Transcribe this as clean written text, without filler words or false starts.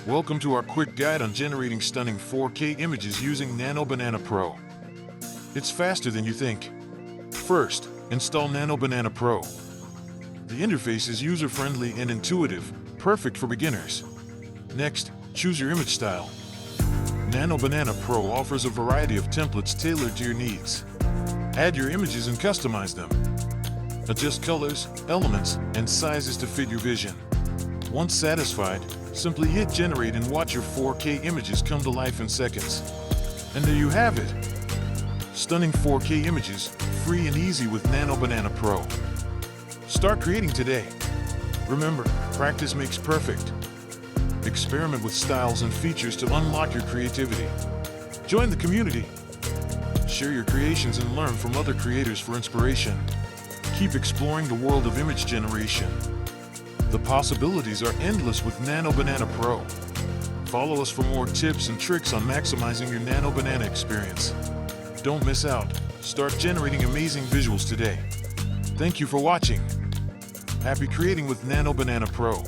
Welcome to our quick guide on generating stunning 4K images using Nano Banana Pro. It's faster than you think. First, install Nano Banana Pro. The interface is user-friendly and intuitive, perfect for beginners. Next, choose your image style. Nano Banana Pro offers a variety of templates tailored to your needs. Add your images and customize them. Adjust colors, elements, and sizes to fit your vision. Once satisfied, simply hit generate and watch your 4K images come to life in seconds. And there you have it. Stunning 4K images, free and easy with Nano Banana Pro. Start creating today. Remember, practice makes perfect. Experiment with styles and features to unlock your creativity. Join the community. Share your creations and learn from other creators for inspiration. Keep exploring the world of image generation. The possibilities are endless with Nano Banana Pro. Follow us for more tips and tricks on maximizing your Nano Banana experience. Don't miss out. Start generating amazing visuals today. Thank you for watching. Happy creating with Nano Banana Pro.